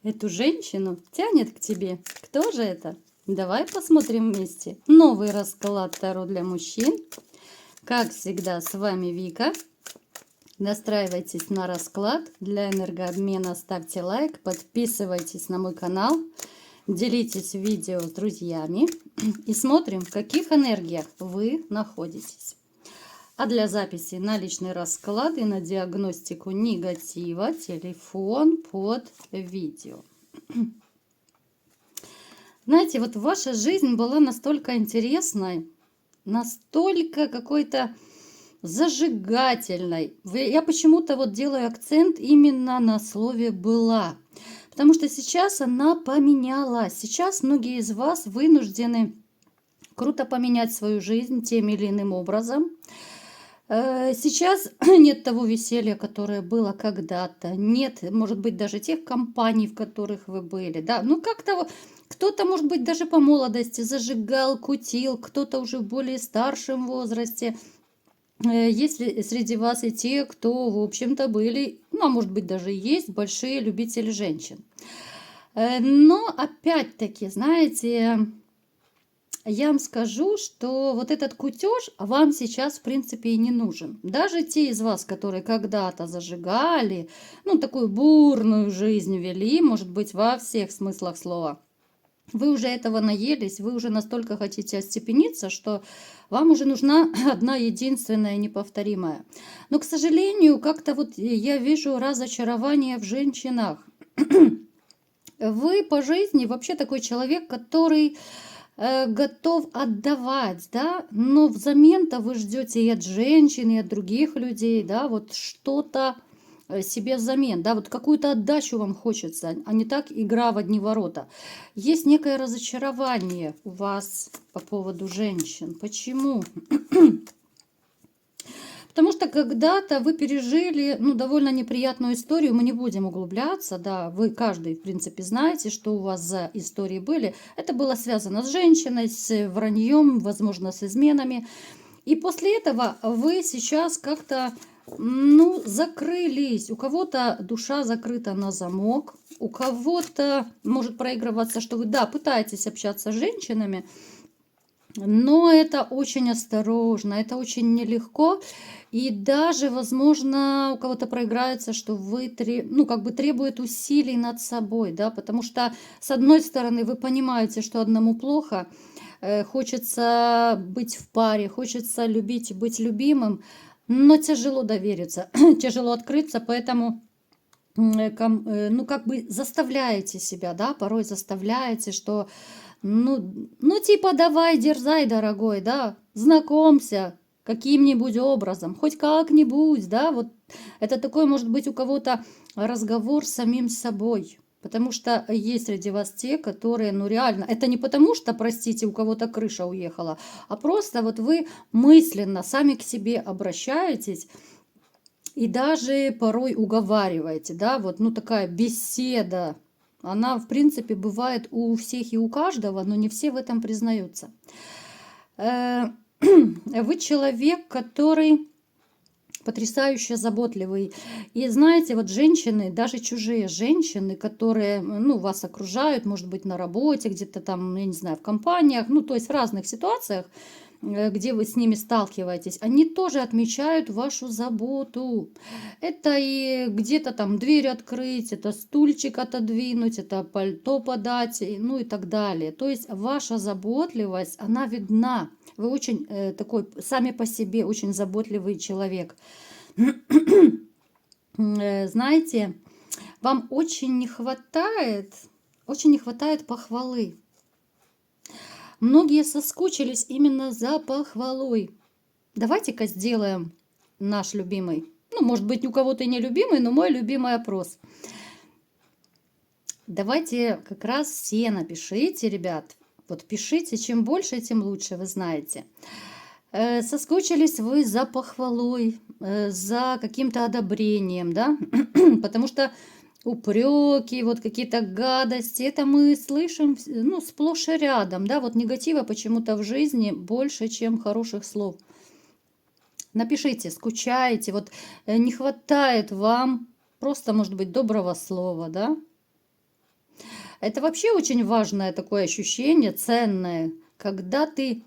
Эту женщину тянет к тебе. Кто же это? Давай посмотрим вместе. Новый расклад Таро для мужчин. Как всегда, с вами Вика. Настраивайтесь на расклад. Для энергообмена ставьте лайк, подписывайтесь на мой канал, делитесь видео с друзьями и смотрим, в каких энергиях вы находитесь. А для записи на личный расклад и на диагностику негатива телефон под видео. Знаете, вот ваша жизнь была настолько интересной, настолько какой-то зажигательной. Я почему-то вот делаю акцент именно на слове «была». Потому что сейчас она поменялась. Сейчас многие из вас вынуждены круто поменять свою жизнь тем или иным образом. Сейчас нет того веселья, которое было когда-то. Нет, может быть, даже тех компаний, в которых вы были. Да? Ну, как-то кто-то, может быть, даже по молодости зажигал, кутил, кто-то уже в более старшем возрасте. Есть ли среди вас и те, кто, в общем-то, были, ну, а может быть, даже есть большие любители женщин. Но, опять-таки, знаете, я вам скажу, что вот этот кутеж вам сейчас, в принципе, и не нужен. Даже те из вас, которые когда-то зажигали, ну, такую бурную жизнь вели, может быть, во всех смыслах слова, вы уже этого наелись, вы уже настолько хотите остепениться, что вам уже нужна одна единственная неповторимая. Но, к сожалению, как-то вот я вижу разочарование в женщинах. Вы по жизни вообще такой человек, который готов отдавать, да, но взамен-то вы ждете и от женщин, и от других людей, да, вот что-то себе взамен, да, вот какую-то отдачу вам хочется, а не так игра в одни ворота. Есть некое разочарование у вас по поводу женщин. Почему? Потому что когда-то вы пережили, ну, довольно неприятную историю, мы не будем углубляться, да, вы каждый, в принципе, знаете, что у вас за истории были. Это было связано с женщиной, с враньем, возможно, с изменами. И после этого вы сейчас как-то, ну, закрылись. У кого-то душа закрыта на замок, у кого-то может проигрываться, что вы, да, пытаетесь общаться с женщинами, но это очень осторожно, это очень нелегко. И даже, возможно, у кого-то проиграется, что вы, ну, как бы требует усилий над собой, да, потому что, с одной стороны, вы понимаете, что одному плохо, хочется быть в паре, хочется любить и быть любимым, но тяжело довериться, тяжело открыться, поэтому ну, как бы заставляете себя, да, порой заставляете, что, ну, типа, давай, дерзай, дорогой, да, знакомься каким-нибудь образом, хоть как-нибудь, да, вот это такой, может быть, у кого-то разговор с самим собой. Потому что есть среди вас те, которые, ну реально, это не потому что, простите, у кого-то крыша уехала, а просто вот вы мысленно сами к себе обращаетесь, и даже порой уговариваете, да, вот, ну, такая беседа, она, в принципе, бывает у всех и у каждого, но не все в этом признаются. Вы человек, который потрясающе заботливый. И знаете, вот женщины, даже чужие женщины, которые, ну, вас окружают, может быть, на работе, где-то там, я не знаю, в компаниях, ну, то есть в разных ситуациях, где вы с ними сталкиваетесь, они тоже отмечают вашу заботу. Это и где-то там дверь открыть, это стульчик отодвинуть, это пальто подать, ну и так далее. То есть ваша заботливость, она видна. Вы очень такой, сами по себе, очень заботливый человек. Знаете, вам очень не хватает похвалы. Многие соскучились именно за похвалой. Давайте-ка сделаем наш любимый. Ну, может быть, у кого-то и не любимый, но мой любимый опрос. Давайте как раз все напишите, ребят. Вот пишите, чем больше, тем лучше, вы знаете. Соскучились вы за похвалой, за каким-то одобрением, да? Потому что упреки, вот какие-то гадости, это мы слышим, ну, сплошь и рядом, да? Вот негатива почему-то в жизни больше, чем хороших слов. Напишите, скучаете, вот не хватает вам просто, может быть, доброго слова, да? Это вообще очень важное такое ощущение, ценное, когда ты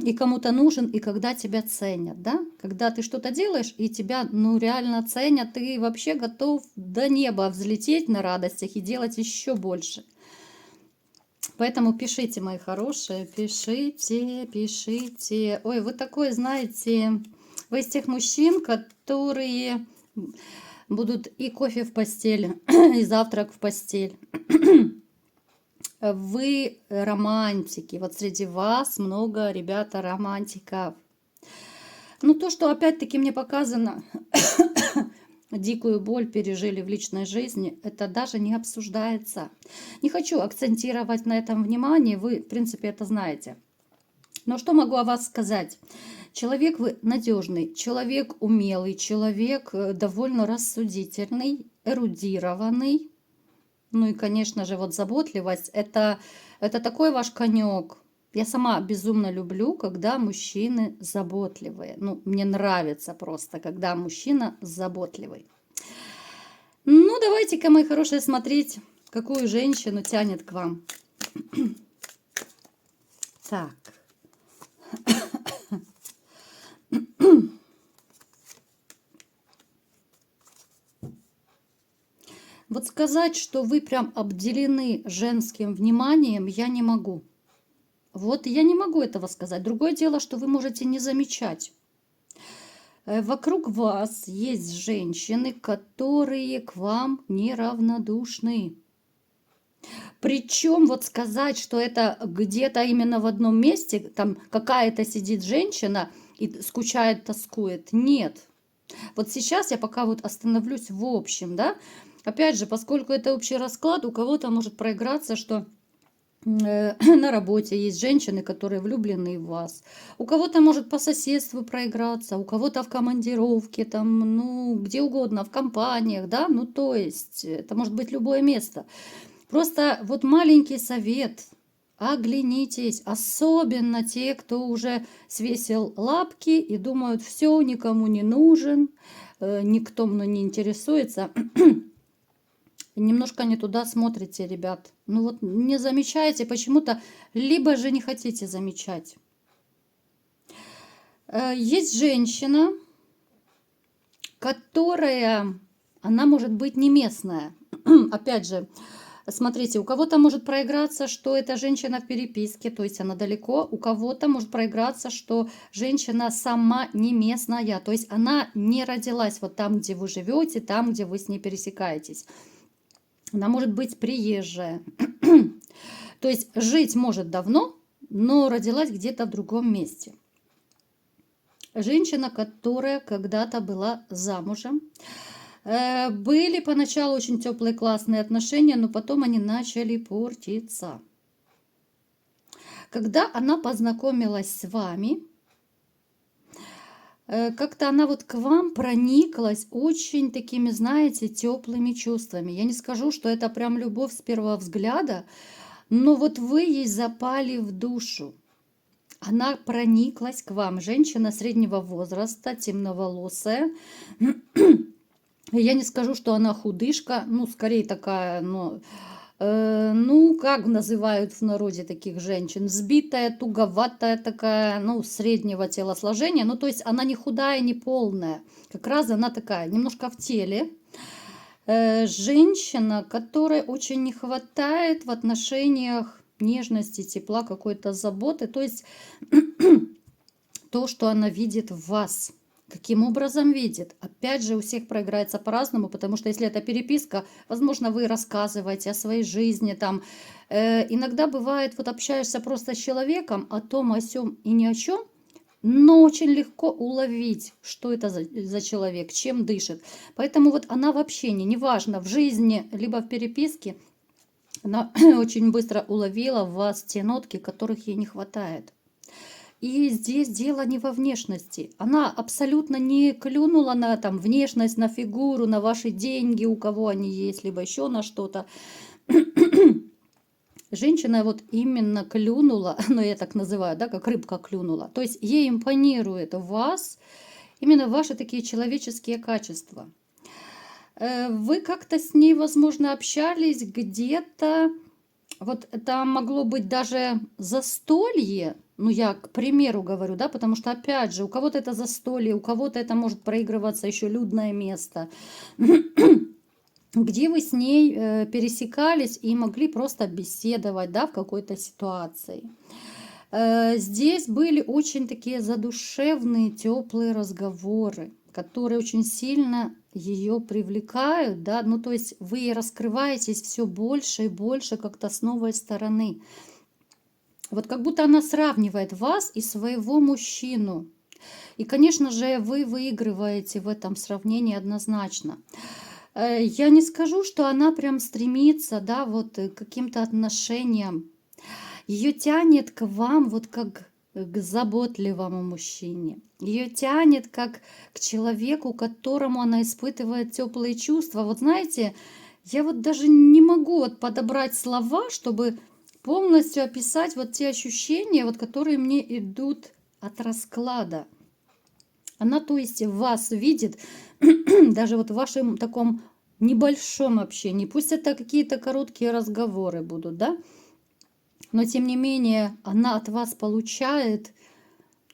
и кому-то нужен, и когда тебя ценят, да? Когда ты что-то делаешь, и тебя, ну, реально ценят, ты вообще готов до неба взлететь на радостях и делать еще больше. Поэтому пишите, мои хорошие, пишите, пишите. Ой, вы такой, знаете, вы из тех мужчин, которые будут и кофе в постель, и завтрак в постель. Вы романтики. Вот среди вас много, ребята, романтиков. Ну, то, что опять-таки мне показано, дикую боль пережили в личной жизни, это даже не обсуждается. Не хочу акцентировать на этом внимание, вы, в принципе, это знаете. Но что могу о вас сказать? Человек вы надежный, человек умелый, человек довольно рассудительный, эрудированный. Ну и, конечно же, вот заботливость, это такой ваш конек. Я сама безумно люблю, когда мужчины заботливые. Ну, мне нравится просто, когда мужчина заботливый. Ну, давайте-ка, мои хорошие, смотреть, какую женщину тянет к вам. Так. Вот сказать, что вы прям обделены женским вниманием, я не могу. Вот я не могу этого сказать. Другое дело, что вы можете не замечать. Вокруг вас есть женщины, которые к вам неравнодушны. Причем вот сказать, что это где-то именно в одном месте, там какая-то сидит женщина и скучает, тоскует. Нет. Вот сейчас я пока вот остановлюсь в общем, да. Опять же, поскольку это общий расклад, у кого-то может проиграться, что на работе есть женщины, которые влюблены в вас. У кого-то может по соседству проиграться, у кого-то в командировке, там, ну, где угодно, в компаниях, да, ну, то есть, это может быть любое место. Просто вот маленький совет, оглянитесь, особенно те, кто уже свесил лапки и думают, все, никому не нужен, никто мной не интересуется. Немножко не туда смотрите, ребят. Ну вот не замечаете почему-то, либо же не хотите замечать. Есть женщина, которая, она может быть не местная. Опять же, смотрите, у кого-то может проиграться, что эта женщина в переписке, то есть она далеко. У кого-то может проиграться, что женщина сама не местная, то есть она не родилась вот там, где вы живете, там, где вы с ней пересекаетесь. Она может быть приезжая. То есть жить может давно, но родилась где-то в другом месте. Женщина, которая когда-то была замужем. Были поначалу очень теплые, классные отношения, но потом они начали портиться. Когда она познакомилась с вами, как-то она вот к вам прониклась очень такими, знаете, теплыми чувствами. Я не скажу, что это прям любовь с первого взгляда, но вот вы ей запали в душу. Она прониклась к вам. Женщина среднего возраста, темноволосая. Я не скажу, что она худышка, ну, скорее такая, ну, как называют в народе таких женщин, сбитая, туговатая такая, ну, среднего телосложения, ну, то есть она не худая, не полная, как раз она такая, немножко в теле. Женщина, которой очень не хватает в отношениях нежности, тепла, какой-то заботы, то есть то, что она видит в вас. Каким образом видит? Опять же, у всех проиграется по-разному, потому что если это переписка, возможно, вы рассказываете о своей жизни. Там. Иногда бывает, вот общаешься просто с человеком о том, о сём и ни о чем, но очень легко уловить, что это за человек, чем дышит. Поэтому вот она в общении, неважно, в жизни, либо в переписке, она очень быстро уловила в вас те нотки, которых ей не хватает. И здесь дело не во внешности. Она абсолютно не клюнула на там, внешность, на фигуру, на ваши деньги, у кого они есть, либо еще на что-то. Женщина вот именно клюнула, ну я так называю, да, как рыбка клюнула. То есть ей импонирует в вас именно ваши такие человеческие качества. Вы как-то с ней, возможно, общались где-то Вот это могло быть даже застолье, ну я к примеру говорю, да, потому что опять же, у кого-то это застолье, у кого-то это может проигрываться еще людное место, где вы с ней пересекались и могли просто беседовать, да, в какой-то ситуации. Здесь были очень такие задушевные, теплые разговоры, которые очень сильно ее привлекают, да, ну то есть вы раскрываетесь все больше и больше как-то с новой стороны. Вот как будто она сравнивает вас и своего мужчину. И, конечно же, вы выигрываете в этом сравнении однозначно. Я не скажу, что она прям стремится, да, вот к каким-то отношениям. Ее тянет к вам вот как к заботливому мужчине. Ее тянет как к человеку, которому она испытывает теплые чувства. Вот знаете, я вот даже не могу вот подобрать слова, чтобы полностью описать вот те ощущения, вот, которые мне идут от расклада. Она, то есть, вас видит даже вот в вашем таком небольшом общении. Пусть это какие-то короткие разговоры будут, да? Но тем не менее она от вас получает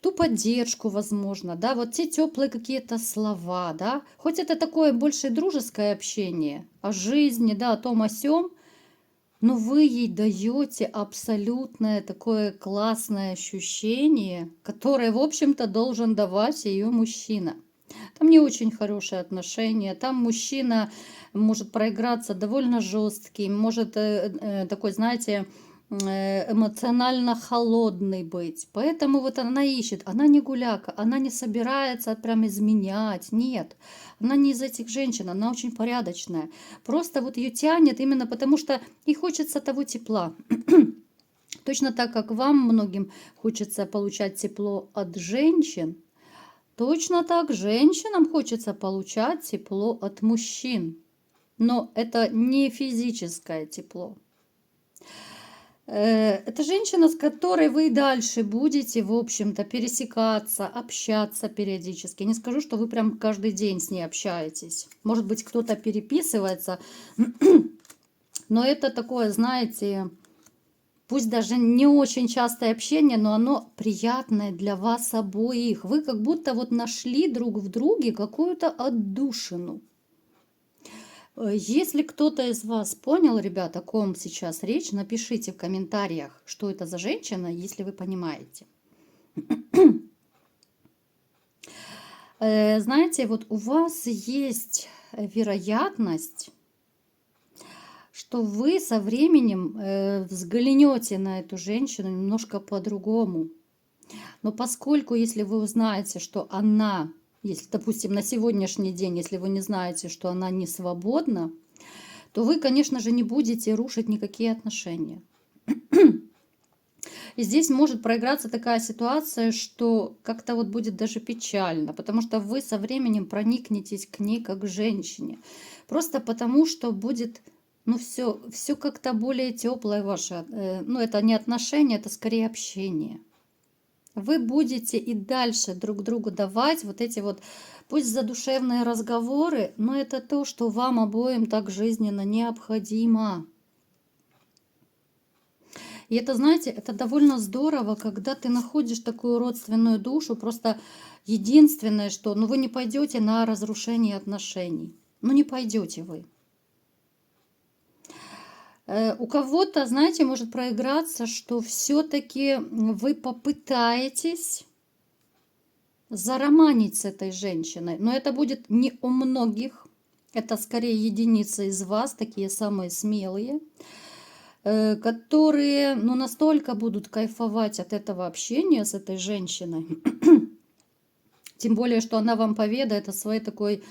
ту поддержку, возможно, да, вот те теплые какие-то слова, да, хоть это такое больше дружеское общение о жизни, да, о том о сём, но вы ей даете абсолютное такое классное ощущение, которое, в общем-то, должен давать ее мужчина. Там не очень хорошие отношения, там мужчина может проиграться довольно жесткий, может такой, знаете, эмоционально холодный быть. Поэтому вот она ищет, она не гуляка, она не собирается прям изменять, нет. Она не из этих женщин, она очень порядочная. Просто вот ее тянет именно потому, что ей хочется того тепла. Точно так, как вам многим хочется получать тепло от женщин, точно так женщинам хочется получать тепло от мужчин. Но это не физическое тепло. Это женщина, с которой вы дальше будете, в общем-то, пересекаться, общаться периодически. Не скажу, что вы прям каждый день с ней общаетесь. Может быть, кто-то переписывается, но это такое, знаете, пусть даже не очень частое общение, но оно приятное для вас обоих. Вы как будто вот нашли друг в друге какую-то отдушину. Если кто-то из вас понял, ребят, о ком сейчас речь, напишите в комментариях, что это за женщина, если вы понимаете. Знаете, вот у вас есть вероятность, что вы со временем взглянете на эту женщину немножко по-другому. Но поскольку, если вы узнаете, что она, если, допустим, на сегодняшний день, если вы не знаете, что она не свободна, то вы, конечно же, не будете рушить никакие отношения. И здесь может проиграться такая ситуация, что как-то вот будет даже печально, потому что вы со временем проникнетесь к ней как к женщине. Просто потому, что будет, ну, все как-то более теплое ваше. Ну, это не отношения, это скорее общение. Вы будете и дальше друг другу давать вот эти вот, пусть задушевные разговоры, но это то, что вам обоим так жизненно необходимо. И это, знаете, это довольно здорово, когда ты находишь такую родственную душу. Просто единственное, что, ну, вы не пойдете на разрушение отношений. Ну, не пойдете вы. У кого-то, знаете, может проиграться, что все-таки вы попытаетесь зароманить с этой женщиной. Но это будет не у многих. Это скорее единицы из вас, такие самые смелые, которые, ну, настолько будут кайфовать от этого общения с этой женщиной. Тем более, что она вам поведает о своей такой,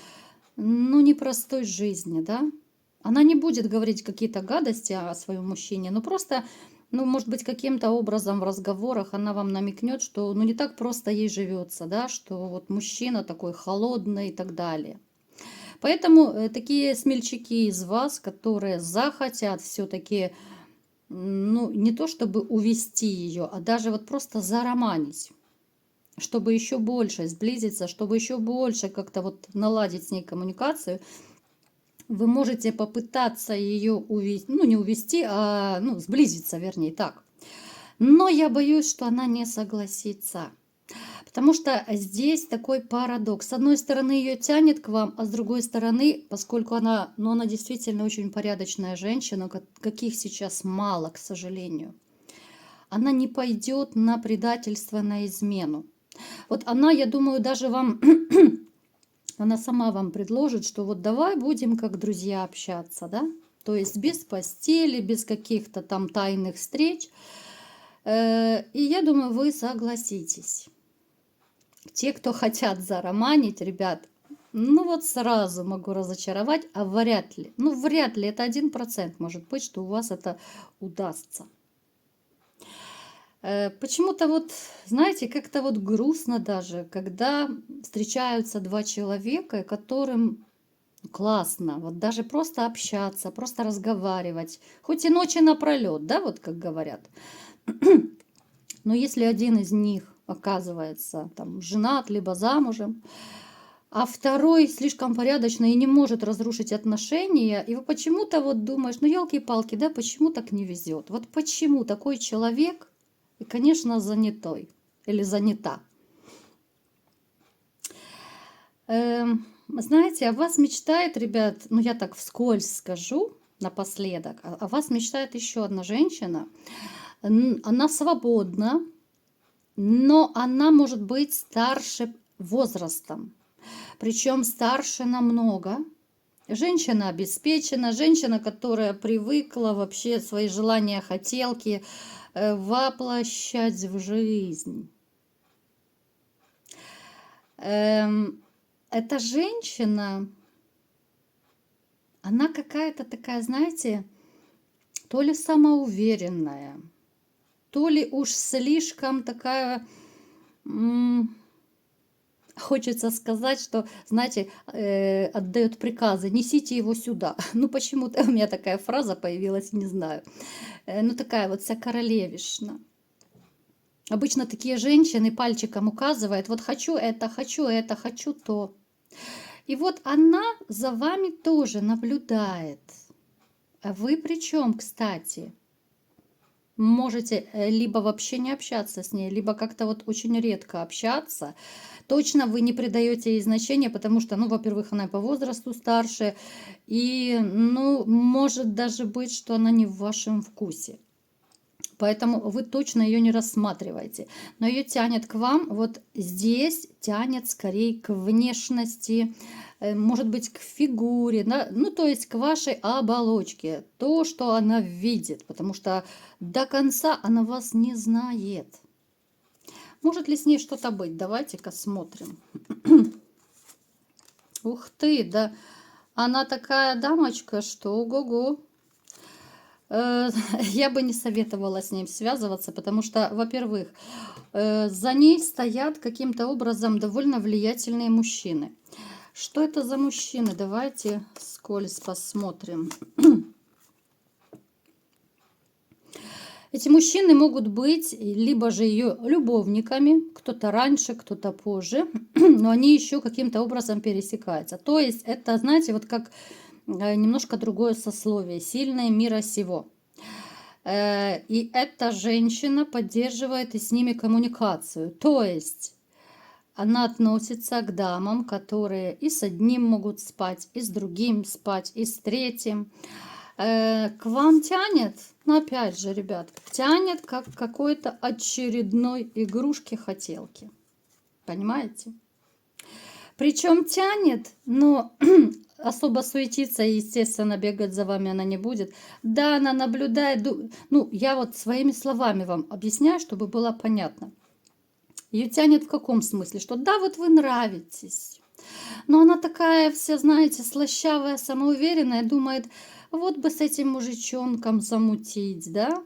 ну, непростой жизни, да. Она не будет говорить какие-то гадости о своем мужчине, но просто, ну, может быть, каким-то образом в разговорах она вам намекнет, что, ну, не так просто ей живется, да, что вот мужчина такой холодный и так далее. Поэтому такие смельчаки из вас, которые захотят все-таки, ну, не то чтобы увести ее, а даже вот просто зароманить, чтобы еще больше сблизиться, чтобы еще больше как-то вот наладить с ней коммуникацию, Вы можете попытаться ее увести, ну не увести, а ну, сблизиться, вернее, так. Но я боюсь, что она не согласится. Потому что здесь такой парадокс. С одной стороны, ее тянет к вам, а с другой стороны, поскольку она, ну, она действительно очень порядочная женщина, каких сейчас мало, к сожалению, она не пойдет на предательство, на измену. Вот она, я думаю, даже вам, она сама вам предложит, что вот давай будем как друзья общаться, да? То есть без постели, без каких-то там тайных встреч. И я думаю, вы согласитесь. Те, кто хотят зароманить, ребят, ну вот сразу могу разочаровать, а вряд ли. Ну вряд ли, это 1% может быть, что у вас это удастся. Почему-то вот, знаете, как-то вот грустно даже, когда встречаются два человека, которым классно, вот даже просто общаться, просто разговаривать, хоть и ночи напролет, да, вот как говорят. Но если один из них оказывается там женат, либо замужем, а второй слишком порядочный и не может разрушить отношения, и вы почему-то вот думаешь, ну елки-палки, да, почему так не везет? Вот почему такой человек, и, конечно, занятой или занята. Знаете, о вас мечтает, ребят, ну я так вскользь скажу напоследок, о вас мечтает еще одна женщина. Она свободна, но она может быть старше возрастом, причем старше намного. Женщина обеспечена, женщина, которая привыкла вообще свои желания, хотелки воплощать в жизнь. Эта женщина, она какая-то такая, знаете, то ли самоуверенная, то ли уж слишком такая, хочется сказать, что, знаете, отдает приказы, несите его сюда. Ну, почему-то у меня такая фраза появилась, не знаю. Ну, такая вот вся королевишна. Обычно такие женщины пальчиком указывают, вот хочу это, хочу то. И вот она за вами тоже наблюдает. А вы при чем, кстати? Можете либо вообще не общаться с ней, либо как-то вот очень редко общаться. Точно вы не придаете ей значения, потому что, ну, во-первых, она по возрасту старше, и, ну, может даже быть, что она не в вашем вкусе. Поэтому вы точно ее не рассматриваете. Но ее тянет к вам, вот здесь тянет скорее к внешности, может быть, к фигуре, да? Ну, то есть к вашей оболочке, то, что она видит, потому что до конца она вас не знает. Может ли с ней что-то быть? Давайте-ка смотрим. Ух ты, да она такая дамочка, что ого-го. Я бы не советовала с ним связываться, потому что, во-первых, за ней стоят каким-то образом довольно влиятельные мужчины. Что это за мужчины? Давайте вскользь посмотрим. Эти мужчины могут быть либо же ее любовниками, кто-то раньше, кто-то позже, но они еще каким-то образом пересекаются. То есть это, знаете, вот как немножко другое сословие, сильное мира сего. И эта женщина поддерживает и с ними коммуникацию. То есть она относится к дамам, которые и с одним могут спать, и с другим спать, и с третьим. К вам тянет, но опять же, ребят, тянет как какой-то очередной игрушки-хотелки. Понимаете? Причем тянет, но особо суетиться и, естественно, бегать за вами она не будет. Да, она наблюдает. Ну, я вот своими словами вам объясняю, чтобы было понятно. Ее тянет в каком смысле? Что да, вот вы нравитесь. Но она такая вся, знаете, слащавая, самоуверенная, думает, вот бы с этим мужичонком замутить, да?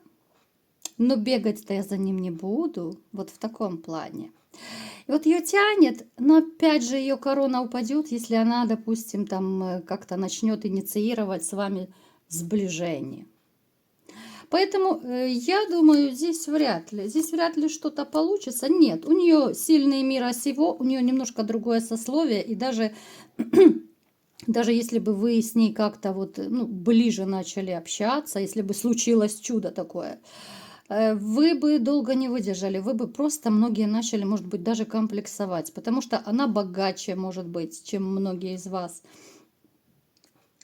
Но бегать-то я за ним не буду. Вот в таком плане. И вот ее тянет, но опять же ее корона упадет, если она, допустим, там как-то начнет инициировать с вами сближение. Поэтому я думаю, здесь вряд ли что-то получится. Нет, у нее сильный мира сего, у нее немножко другое сословие, и даже даже если бы вы с ней как-то вот, ну, ближе начали общаться, если бы случилось чудо такое, вы бы долго не выдержали, вы бы просто многие начали, может быть, даже комплексовать, потому что она богаче, может быть, чем многие из вас.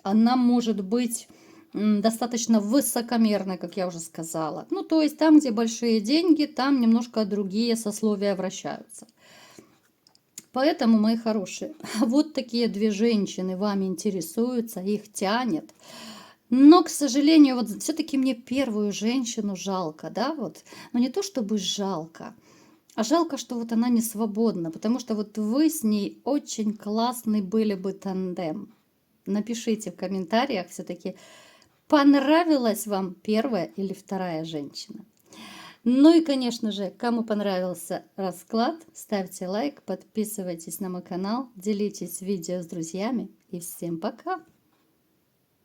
Она может быть достаточно высокомерной, как я уже сказала. Ну, то есть там, где большие деньги, там немножко другие сословия вращаются. Поэтому, мои хорошие, вот такие две женщины вами интересуются, их тянет. Но, к сожалению, вот все-таки мне первую женщину жалко, да, вот. Но не то чтобы жалко, а жалко, что вот она не свободна, потому что вот вы с ней очень классный были бы тандем. Напишите в комментариях все-таки, понравилась вам первая или вторая женщина. Ну и, конечно же, кому понравился расклад, ставьте лайк, подписывайтесь на мой канал, делитесь видео с друзьями и всем пока!